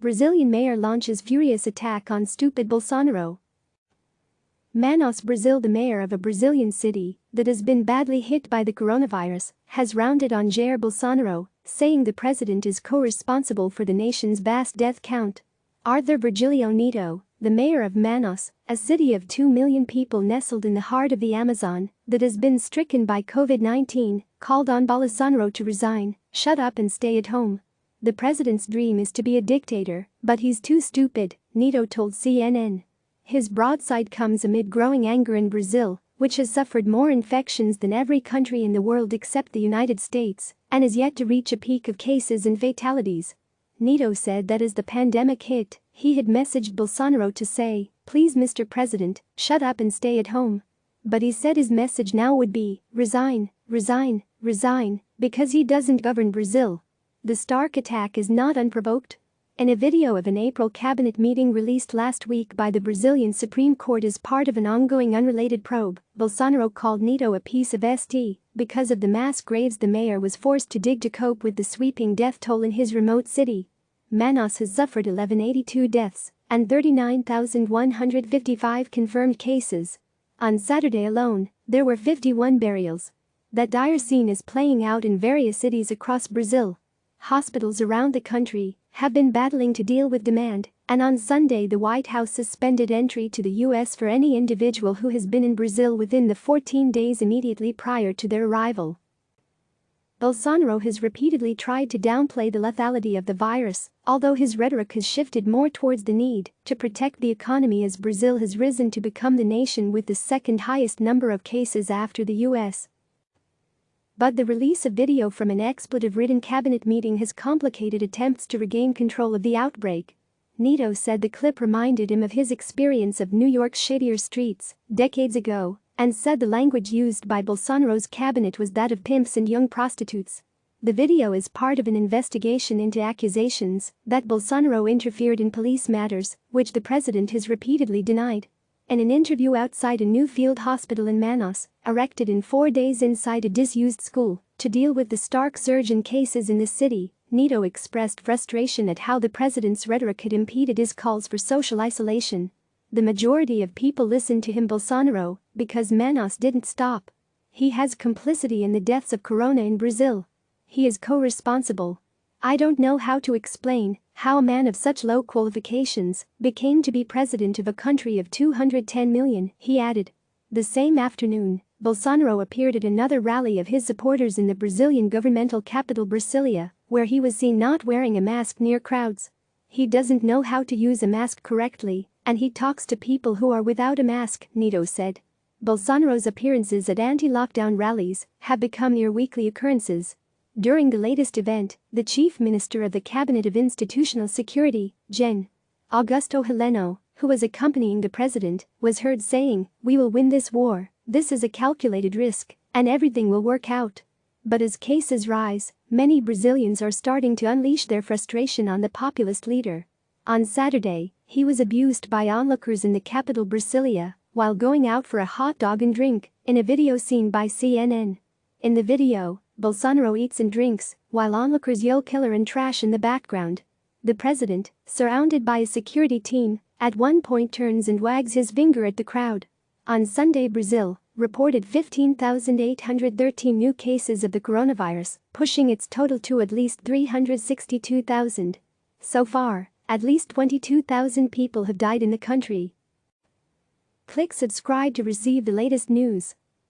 Brazilian mayor launches furious attack on stupid Bolsonaro. Manaus, Brazil. The mayor of a Brazilian city that has been badly hit by the coronavirus has rounded on Jair Bolsonaro, saying the president is co-responsible for the nation's vast death count. Arthur Virgilio Neto, the mayor of Manaus, a city of 2 million people nestled in the heart of the Amazon that has been stricken by COVID-19, called on Bolsonaro to resign, shut up and stay at home. The president's dream is to be a dictator, but he's too stupid, Neto told CNN. His broadside comes amid growing anger in Brazil, which has suffered more infections than every country in the world except the United States, and is yet to reach a peak of cases and fatalities. Neto said that as the pandemic hit, he had messaged Bolsonaro to say, "Please, Mr. President, shut up and stay at home." But he said his message now would be, "Resign, resign, resign," because he doesn't govern Brazil. The stark attack is not unprovoked. In a video of an April cabinet meeting released last week by the Brazilian Supreme Court as part of an ongoing unrelated probe, Bolsonaro called Neto a piece of st. because of the mass graves the mayor was forced to dig to cope with the sweeping death toll in his remote city. Manaus has suffered 1182 deaths and 39,155 confirmed cases. On Saturday alone, there were 51 burials. That dire scene is playing out in various cities across Brazil. Hospitals around the country have been battling to deal with demand, and on Sunday the White House suspended entry to the U.S. for any individual who has been in Brazil within the 14 days immediately prior to their arrival. Bolsonaro has repeatedly tried to downplay the lethality of the virus, although his rhetoric has shifted more towards the need to protect the economy as Brazil has risen to become the nation with the second highest number of cases after the U.S. But the release of video from an expletive-ridden cabinet meeting has complicated attempts to regain control of the outbreak. Neto said the clip reminded him of his experience of New York's shadier streets decades ago, and said the language used by Bolsonaro's cabinet was that of pimps and young prostitutes. The video is part of an investigation into accusations that Bolsonaro interfered in police matters, which the president has repeatedly denied. In an interview outside a new field hospital in Manaus, erected in 4 days inside a disused school, to deal with the stark surge in cases in the city, Neto expressed frustration at how the president's rhetoric had impeded his calls for social isolation. The majority of people listened to him, Bolsonaro, because Manaus didn't stop. He has complicity in the deaths of corona in Brazil. He is co-responsible. I don't know how to explain how a man of such low qualifications became to be president of a country of 210 million, he added. The same afternoon, Bolsonaro appeared at another rally of his supporters in the Brazilian governmental capital Brasilia, where he was seen not wearing a mask near crowds. He doesn't know how to use a mask correctly, and he talks to people who are without a mask, Neto said. Bolsonaro's appearances at anti-lockdown rallies have become near weekly occurrences. During the latest event, the chief minister of the Cabinet of Institutional Security, Gen. Augusto Heleno, who was accompanying the president, was heard saying, "We will win this war, this is a calculated risk, and everything will work out." But as cases rise, many Brazilians are starting to unleash their frustration on the populist leader. On Saturday, he was abused by onlookers in the capital Brasilia while going out for a hot dog and drink, in a video seen by CNN. In the video, Bolsonaro eats and drinks, while onlookers yell killer and trash in the background. The president, surrounded by a security team, at one point turns and wags his finger at the crowd. On Sunday, Brazil reported 15,813 new cases of the coronavirus, pushing its total to at least 362,000. So far, at least 22,000 people have died in the country. Click subscribe to receive the latest news.